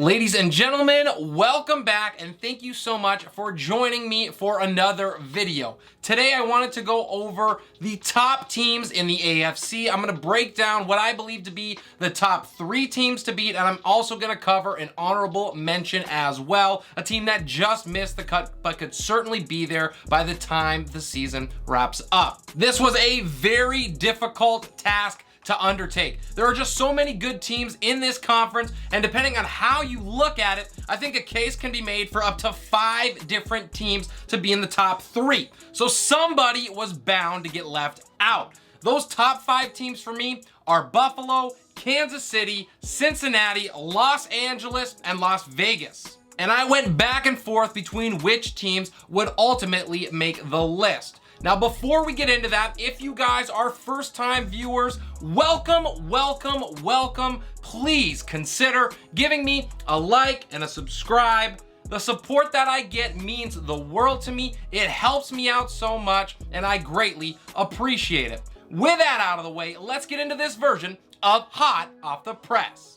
Ladies and gentlemen, welcome back and thank you so much for joining me for another video. Today I wanted to go over the top teams in the AFC. I'm going to break down what I believe to be the top 3 teams to beat, and I'm also going to cover an honorable mention as well, a team that just missed the cut but could certainly be there by the time the season wraps up. This was a very difficult task to undertake. There are just so many good teams in this conference, and depending on how you look at it, I think a case can be made for up to 5 different teams to be in the top 3. So somebody was bound to get left out. Those top 5 teams for me are Buffalo, Kansas City, Cincinnati, Los Angeles, and Las Vegas. And I went back and forth between which teams would ultimately make the list. Now, before we get into that, if you guys are first-time viewers, welcome. Please consider giving me a like and a subscribe. The support that I get means the world to me. It helps me out so much, and I greatly appreciate it. With that out of the way, let's get into this version of Hot Off the Press.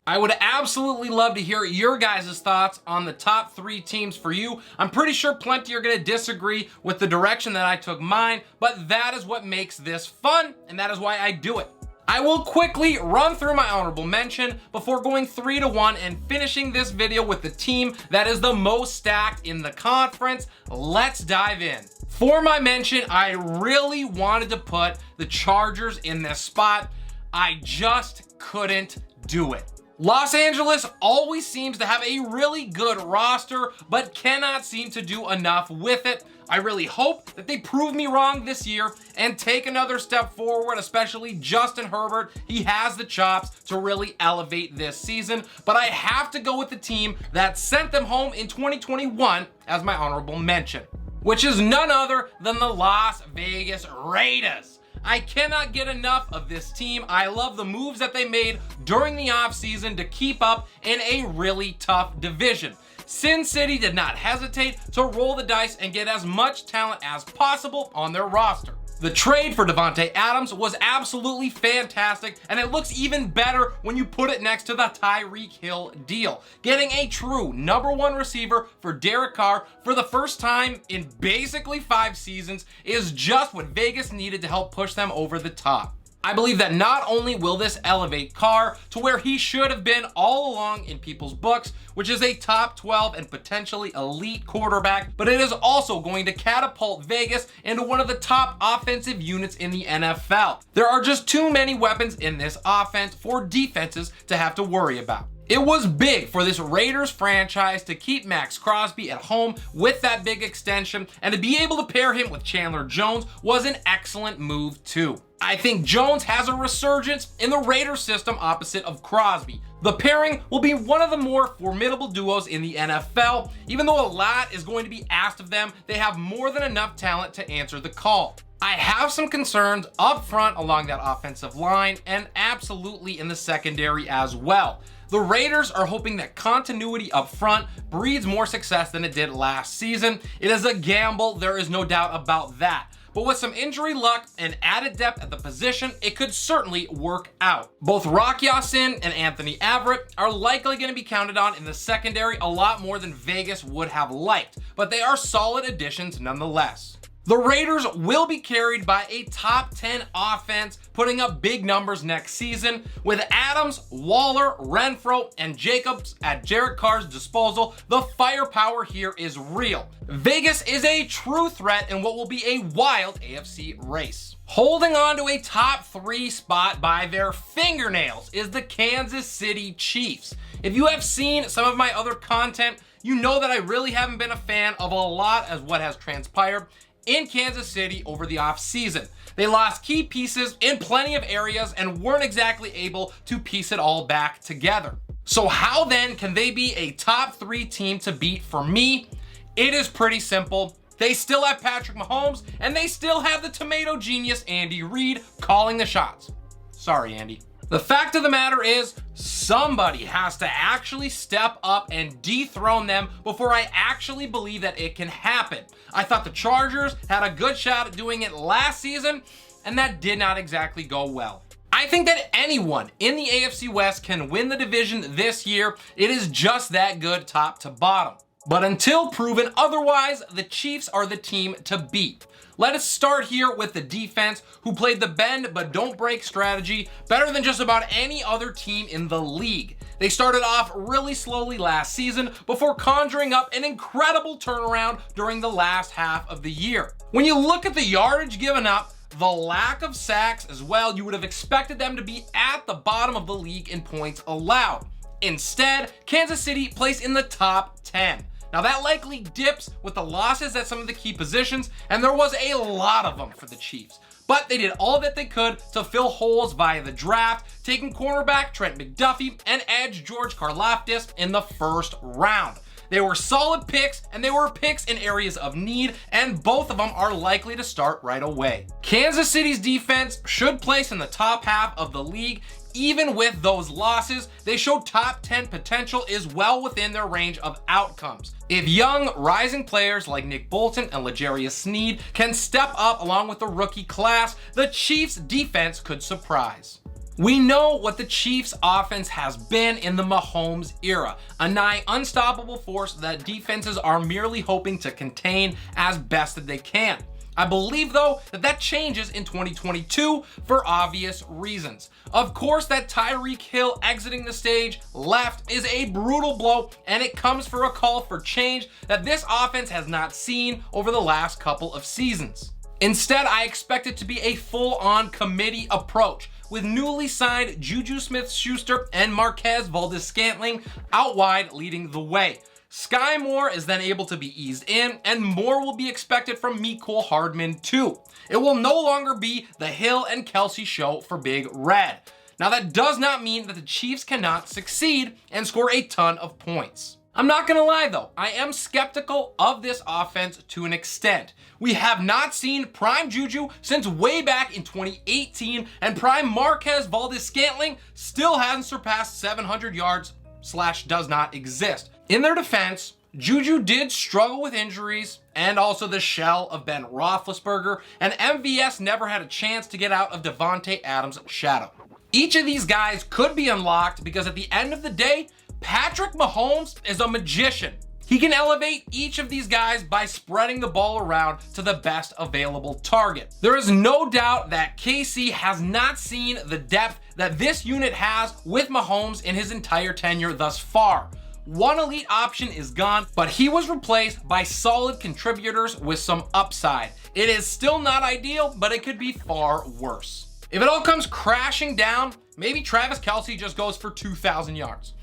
I would absolutely love to hear your guys' thoughts on the top 3 teams for you. I'm pretty sure plenty are going to disagree with the direction that I took mine, but that is what makes this fun, and that is why I do it. I will quickly run through my honorable mention before going 3-1 and finishing this video with the team that is the most stacked in the conference. Let's dive in. For my mention, I really wanted to put the Chargers in this spot. I just couldn't do it. Los Angeles always seems to have a really good roster, but cannot seem to do enough with it. I really hope that they prove me wrong this year and take another step forward, especially Justin Herbert. He has the chops to really elevate this season, but I have to go with the team that sent them home in 2021 as my honorable mention, which is none other than the Las Vegas Raiders. I cannot get enough of this team. I love the moves that they made during the offseason to keep up in a really tough division. Sin City did not hesitate to roll the dice and get as much talent as possible on their roster. The trade for Davante Adams was absolutely fantastic, and it looks even better when you put it next to the Tyreek Hill deal. Getting a true #1 receiver for Derek Carr for the first time in basically 5 seasons is just what Vegas needed to help push them over the top. I believe that not only will this elevate Carr to where he should have been all along in people's books, which is a top 12 and potentially elite quarterback, but it is also going to catapult Vegas into one of the top offensive units in the NFL. There are just too many weapons in this offense for defenses to have to worry about. It was big for this Raiders franchise to keep Max Crosby at home with that big extension, and to be able to pair him with Chandler Jones was an excellent move too. I think Jones has a resurgence in the Raiders system opposite of Crosby. The pairing will be one of the more formidable duos in the NFL. Even though a lot is going to be asked of them, they have more than enough talent to answer the call. I have some concerns up front along that offensive line and absolutely in the secondary as well. The Raiders are hoping that continuity up front breeds more success than it did last season. It is a gamble, there is no doubt about that. But with some injury luck and added depth at the position, it could certainly work out. Both Rock Ya-Sin and Anthony Averett are likely going to be counted on in the secondary a lot more than Vegas would have liked, but they are solid additions nonetheless. The Raiders will be carried by a top 10 offense, putting up big numbers next season. With Adams, Waller, Renfro, and Jacobs at Derek Carr's disposal, the firepower here is real. Vegas is a true threat in what will be a wild AFC race. Holding on to a top 3 spot by their fingernails is the Kansas City Chiefs. If you have seen some of my other content, you know that I really haven't been a fan of a lot as what has transpired in Kansas City over the offseason. They lost key pieces in plenty of areas and weren't exactly able to piece it all back together. So how then can they be a top 3 team to beat for me? It is pretty simple. They still have Patrick Mahomes, and they still have the tomato genius Andy Reid calling the shots. Sorry, Andy. The fact of the matter is, somebody has to actually step up and dethrone them before I actually believe that it can happen. I thought the Chargers had a good shot at doing it last season, and that did not exactly go well. I think that anyone in the AFC West can win the division this year. It is just that good top to bottom. But until proven otherwise, the Chiefs are the team to beat. Let us start here with the defense, who played the bend but don't break strategy better than just about any other team in the league. They started off really slowly last season before conjuring up an incredible turnaround during the last half of the year. When you look at the yardage given up, the lack of sacks as well, you would have expected them to be at the bottom of the league in points allowed. Instead, Kansas City placed in the top 10. Now that likely dips with the losses at some of the key positions, and there was a lot of them for the Chiefs. But they did all that they could to fill holes via the draft, taking cornerback Trent McDuffie and edge George Karlaftis in the first round. They were solid picks, and they were picks in areas of need, and both of them are likely to start right away. Kansas City's defense should place in the top half of the league. Even with those losses, they show top 10 potential is well within their range of outcomes. If young, rising players like Nick Bolton and L'Jarius Sneed can step up along with the rookie class, the Chiefs' defense could surprise. We know what the Chiefs' offense has been in the Mahomes era, a nigh unstoppable force that defenses are merely hoping to contain as best that they can. I believe, though, that changes in 2022 for obvious reasons. Of course, that Tyreek Hill exiting the stage left is a brutal blow, and it comes for a call for change that this offense has not seen over the last couple of seasons. Instead, I expect it to be a full-on committee approach, with newly signed Juju Smith-Schuster and Marquez Valdes-Scantling out wide leading the way. Sky Moore is then able to be eased in, and more will be expected from Mecole Hardman too. It will no longer be the Hill and Kelsey show for Big Red. Now that does not mean that the Chiefs cannot succeed and score a ton of points. I'm not gonna lie though, I am skeptical of this offense to an extent. We have not seen prime Juju since way back in 2018, and prime Marquez Valdes-Scantling still hasn't surpassed 700 yards / does not exist. In their defense, Juju did struggle with injuries and also the shell of Ben Roethlisberger, and MVS never had a chance to get out of Devontae Adams' shadow. Each of these guys could be unlocked because at the end of the day, Patrick Mahomes is a magician. He can elevate each of these guys by spreading the ball around to the best available target. There is no doubt that KC has not seen the depth that this unit has with Mahomes in his entire tenure thus far. One elite option is gone, but he was replaced by solid contributors with some upside. It is still not ideal, but it could be far worse. If it all comes crashing down, maybe Travis Kelce just goes for 2,000 yards.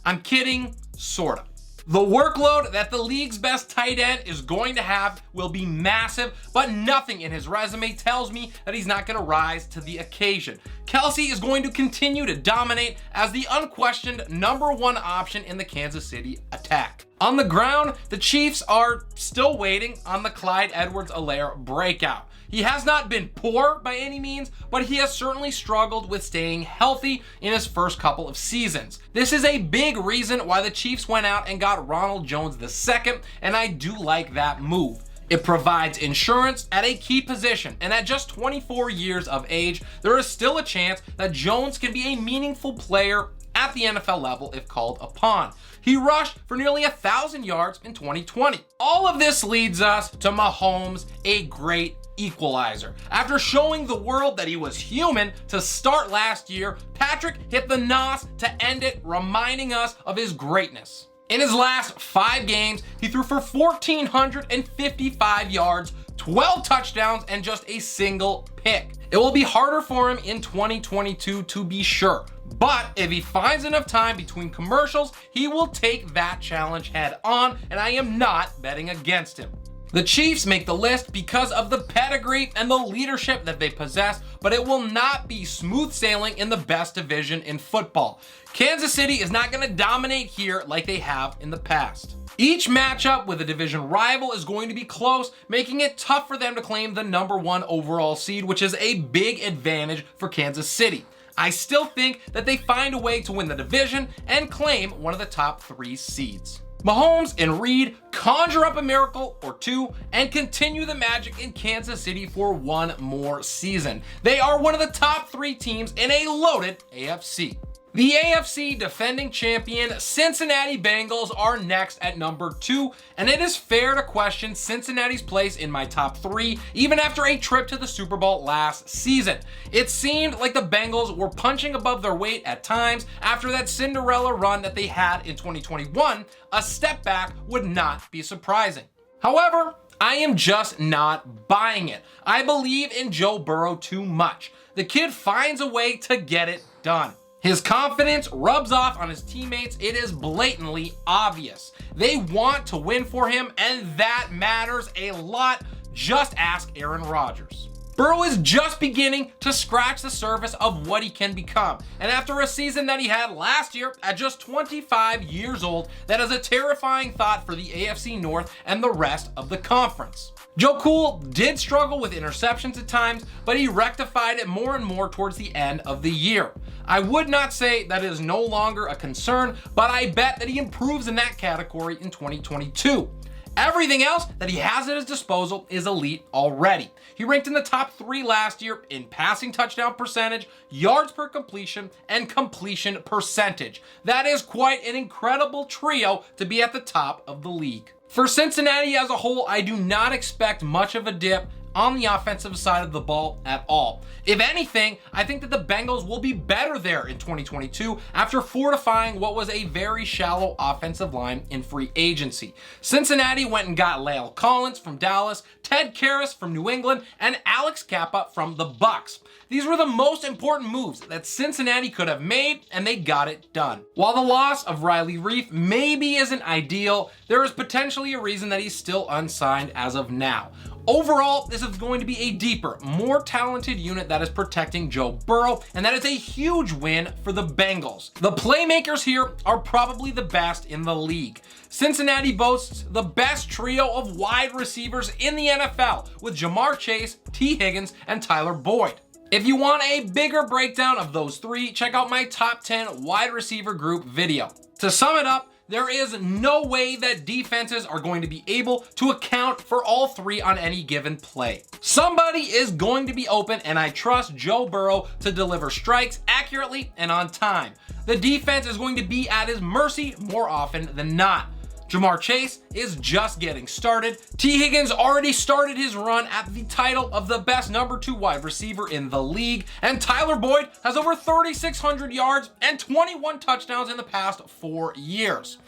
I'm kidding, sorta. The workload that the league's best tight end is going to have will be massive, but nothing in his resume tells me that he's not going to rise to the occasion. Kelce is going to continue to dominate as the unquestioned #1 option in the Kansas City attack. On the ground, the Chiefs are still waiting on the Clyde Edwards-Helaire breakout. He has not been poor by any means, but he has certainly struggled with staying healthy in his first couple of seasons. This is a big reason why the Chiefs went out and got Ronald Jones II, and I do like that move. It provides insurance at a key position, and at just 24 years of age, there is still a chance that Jones can be a meaningful player at the NFL level if called upon. He rushed for nearly 1,000 yards in 2020. All of this leads us to Mahomes, a great equalizer. After showing the world that he was human to start last year, Patrick hit the nos to end it, reminding us of his greatness. In his last 5 games, he threw for 1,455 yards, 12 touchdowns, and just a single pick. It will be harder for him in 2022 to be sure, but if he finds enough time between commercials, he will take that challenge head on, and I am not betting against him. The Chiefs make the list because of the pedigree and the leadership that they possess, but it will not be smooth sailing in the best division in football. Kansas City is not going to dominate here like they have in the past. Each matchup with a division rival is going to be close, making it tough for them to claim the #1 overall seed, which is a big advantage for Kansas City. I still think that they find a way to win the division and claim one of the top 3 seeds. Mahomes and Reed conjure up a miracle or two and continue the magic in Kansas City for one more season. They are one of the top 3 teams in a loaded AFC. The AFC defending champion Cincinnati Bengals are next at number 2, and it is fair to question Cincinnati's place in my top 3 even after a trip to the Super Bowl last season. It seemed like the Bengals were punching above their weight at times after that Cinderella run that they had in 2021. A step back would not be surprising. However, I am just not buying it. I believe in Joe Burrow too much. The kid finds a way to get it done. His confidence rubs off on his teammates. It is blatantly obvious. They want to win for him, and that matters a lot. Just ask Aaron Rodgers. Burrow is just beginning to scratch the surface of what he can become. And after a season that he had last year at just 25 years old, that is a terrifying thought for the AFC North and the rest of the conference. Joe Cool did struggle with interceptions at times, but he rectified it more and more towards the end of the year. I would not say that it is no longer a concern, but I bet that he improves in that category in 2022. Everything else that he has at his disposal is elite already. He ranked in the top 3 last year in passing touchdown percentage, yards per completion, and completion percentage. That is quite an incredible trio to be at the top of the league. For Cincinnati as a whole, I do not expect much of a dip on the offensive side of the ball at all. If anything, I think that the Bengals will be better there in 2022 after fortifying what was a very shallow offensive line in free agency. Cincinnati went and got La'el Collins from Dallas, Ted Karras from New England, and Alex Kappa from the Bucs. These were the most important moves that Cincinnati could have made, and they got it done. While the loss of Riley Reiff maybe isn't ideal, there is potentially a reason that he's still unsigned as of now. Overall, this is going to be a deeper, more talented unit that is protecting Joe Burrow, and that is a huge win for the Bengals. The playmakers here are probably the best in the league. Cincinnati boasts the best trio of wide receivers in the NFL with Jamar Chase, T. Higgins, and Tyler Boyd. If you want a bigger breakdown of those 3, check out my top 10 wide receiver group video. To sum it up, there is no way that defenses are going to be able to account for all 3 on any given play. Somebody is going to be open, and I trust Joe Burrow to deliver strikes accurately and on time. The defense is going to be at his mercy more often than not. Jamar Chase is just getting started. T. Higgins already started his run at the title of the best number 2 wide receiver in the league, and Tyler Boyd has over 3,600 yards and 21 touchdowns in the past 4 years.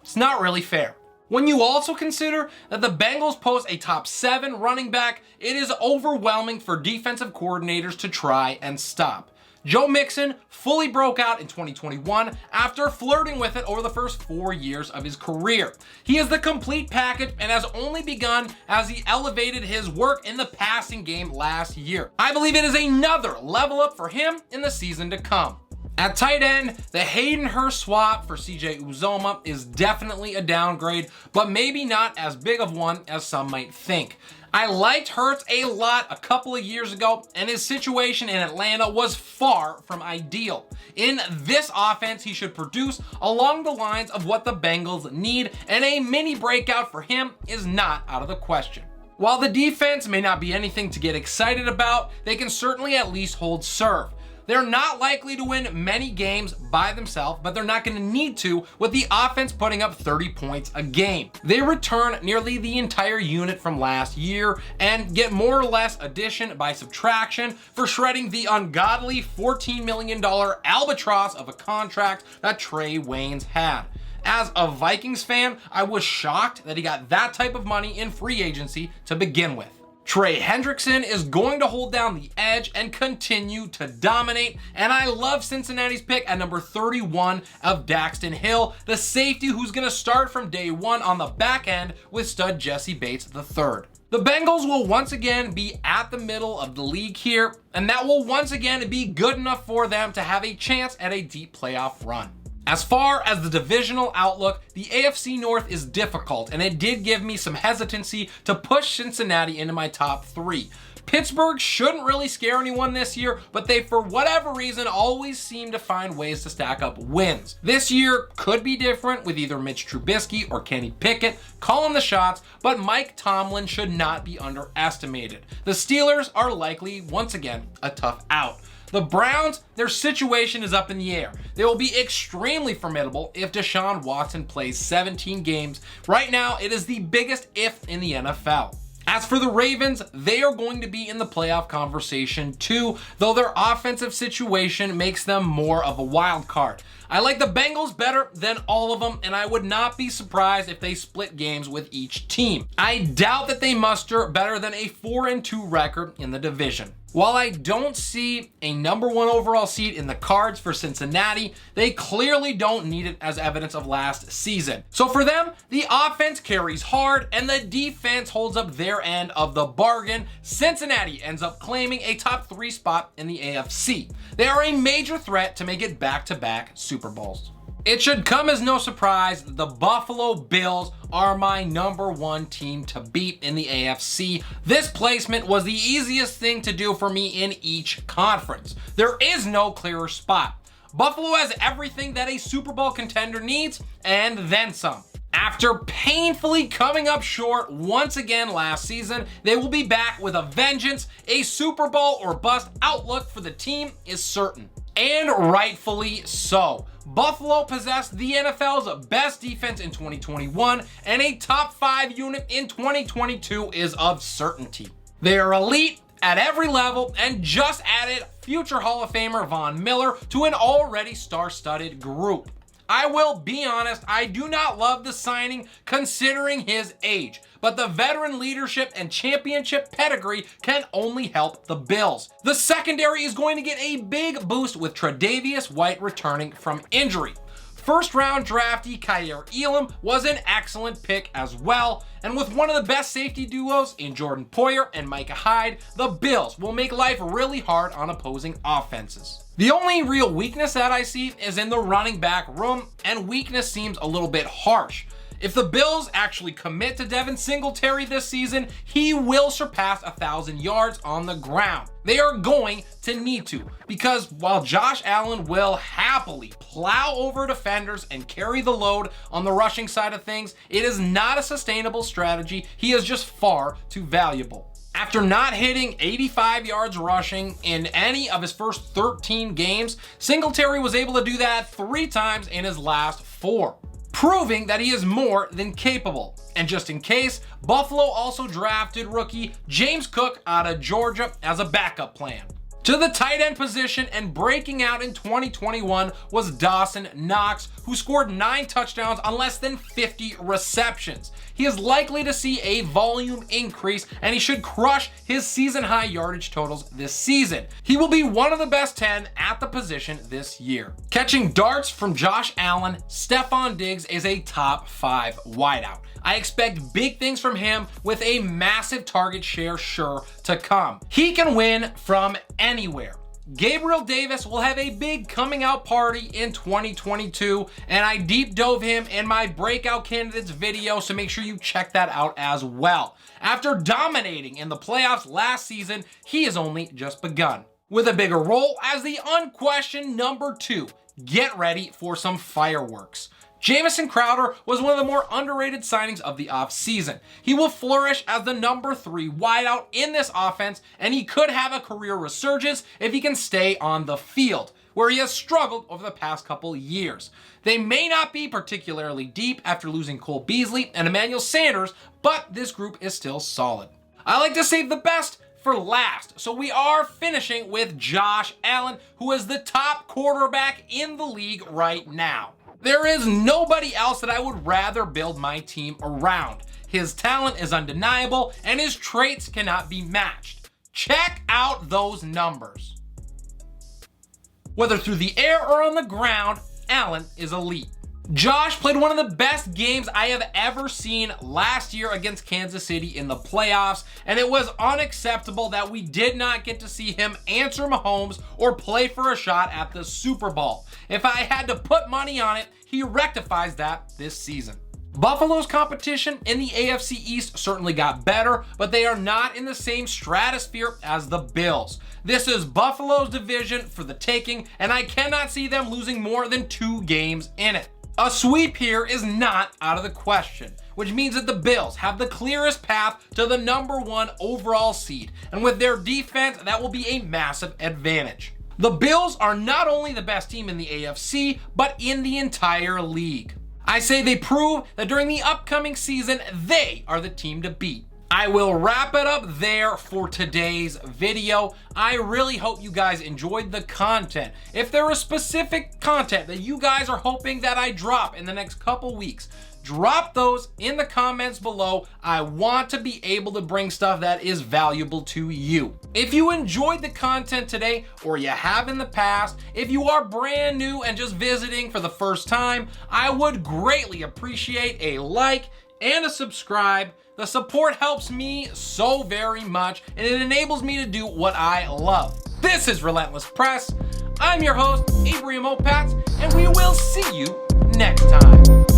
It's not really fair. When you also consider that the Bengals post a top 7 running back, it is overwhelming for defensive coordinators to try and stop. Joe Mixon fully broke out in 2021 after flirting with it over the first 4 years of his career. He is the complete package and has only begun as he elevated his work in the passing game last year. I believe it is another level up for him in the season to come. At tight end, the Hayden Hurst swap for CJ Uzomah is definitely a downgrade, but maybe not as big of one as some might think. I liked Hurts a lot a couple of years ago, and his situation in Atlanta was far from ideal. In this offense, he should produce along the lines of what the Bengals need, and a mini breakout for him is not out of the question. While the defense may not be anything to get excited about, they can certainly at least hold serve. They're not likely to win many games by themselves, but they're not going to need to with the offense putting up 30 points a game. They return nearly the entire unit from last year and get more or less addition by subtraction for shredding the ungodly $14 million albatross of a contract that Trey Waynes had. As a Vikings fan, I was shocked that he got that type of money in free agency to begin with. Trey Hendrickson is going to hold down the edge and continue to dominate, and I love Cincinnati's pick at number 31 of Daxton Hill, the safety who's going to start from day 1 on the back end with stud Jesse Bates III. The Bengals will once again be at the middle of the league here, and that will once again be good enough for them to have a chance at a deep playoff run. As far as the divisional outlook, the AFC North is difficult, and it did give me some hesitancy to push Cincinnati into my top 3. Pittsburgh shouldn't really scare anyone this year, but they, for whatever reason, always seem to find ways to stack up wins. This year could be different with either Mitch Trubisky or Kenny Pickett calling the shots, but Mike Tomlin should not be underestimated. The Steelers are likely, once again, a tough out. The Browns, their situation is up in the air. They will be extremely formidable if Deshaun Watson plays 17 games. Right now, it is the biggest if in the NFL. As for the Ravens, they are going to be in the playoff conversation too, though their offensive situation makes them more of a wild card. I like the Bengals better than all of them, and I would not be surprised if they split games with each team. I doubt that they muster better than a 4-2 record in the division. While I don't see a number 1 overall seed in the cards for Cincinnati, they clearly don't need it as evidence of last season. So for them, the offense carries hard and the defense holds up their end of the bargain. Cincinnati ends up claiming a top 3 spot in the AFC. They are a major threat to make it back-to-back Super Bowls. It should come as no surprise that the Buffalo Bills are my number 1 team to beat in the AFC. This placement was the easiest thing to do for me in each conference. There is no clearer spot. Buffalo has everything that a Super Bowl contender needs, and then some. After painfully coming up short once again last season, they will be back with a vengeance. A Super Bowl or bust outlook for the team is certain. And rightfully so. Buffalo possessed the NFL's best defense in 2021, and a top 5 unit in 2022 is of certainty. They are elite at every level and just added future Hall of Famer Von Miller to an already star-studded group. I will be honest, I do not love the signing considering his age, but the veteran leadership and championship pedigree can only help the Bills. The secondary is going to get a big boost with Tre'Davious White returning from injury. First-round draftee Kyer Elam was an excellent pick as well, and with one of the best safety duos in Jordan Poyer and Micah Hyde, the Bills will make life really hard on opposing offenses. The only real weakness that I see is in the running back room, and weakness seems a little bit harsh. If the Bills actually commit to Devin Singletary this season, he will surpass 1,000 yards on the ground. They are going to need to, because while Josh Allen will happily plow over defenders and carry the load on the rushing side of things, it is not a sustainable strategy. He is just far too valuable. After not hitting 85 yards rushing in any of his first 13 games, Singletary was able to do that 3 times in his last 4. Proving that he is more than capable. And just in case, Buffalo also drafted rookie James Cook out of Georgia as a backup plan. To the tight end position and breaking out in 2021 was Dawson Knox, who scored 9 touchdowns on less than 50 receptions. He is likely to see a volume increase, and he should crush his season-high yardage totals this season. He will be one of the best 10 at the position this year. Catching darts from Josh Allen, Stephon Diggs is a top 5 wideout. I expect big things from him with a massive target share sure to come. He can win from anywhere. Gabriel Davis will have a big coming out party in 2022, and I deep dove him in my breakout candidates video, so make sure you check that out as well. After dominating in the playoffs last season, he has only just begun. With a bigger role as the unquestioned number 2, get ready for some fireworks. Jamison Crowder was one of the more underrated signings of the offseason. He will flourish as the number 3 wideout in this offense, and he could have a career resurgence if he can stay on the field, where he has struggled over the past couple years. They may not be particularly deep after losing Cole Beasley and Emmanuel Sanders, but this group is still solid. I like to save the best for last, so we are finishing with Josh Allen, who is the top quarterback in the league right now. There is nobody else that I would rather build my team around. His talent is undeniable, and his traits cannot be matched. Check out those numbers. Whether through the air or on the ground, Allen is elite. Josh played one of the best games I have ever seen last year against Kansas City in the playoffs, and it was unacceptable that we did not get to see him answer Mahomes or play for a shot at the Super Bowl. If I had to put money on it, he rectifies that this season. Buffalo's competition in the AFC East certainly got better, but they are not in the same stratosphere as the Bills. This is Buffalo's division for the taking, and I cannot see them losing more than 2 games in it. A sweep here is not out of the question, which means that the Bills have the clearest path to the #1 overall seed, and with their defense, that will be a massive advantage. The Bills are not only the best team in the AFC, but in the entire league. I say they prove that during the upcoming season, they are the team to beat. I will wrap it up there for today's video. I really hope you guys enjoyed the content. If there is specific content that you guys are hoping that I drop in the next couple weeks, drop those in the comments below. I want to be able to bring stuff that is valuable to you. If you enjoyed the content today, or you have in the past, if you are brand new and just visiting for the first time, I would greatly appreciate a like and a subscribe. The support helps me so very much, and it enables me to do what I love. This is Relentless Press. I'm your host, Avery Mopats, and we will see you next time.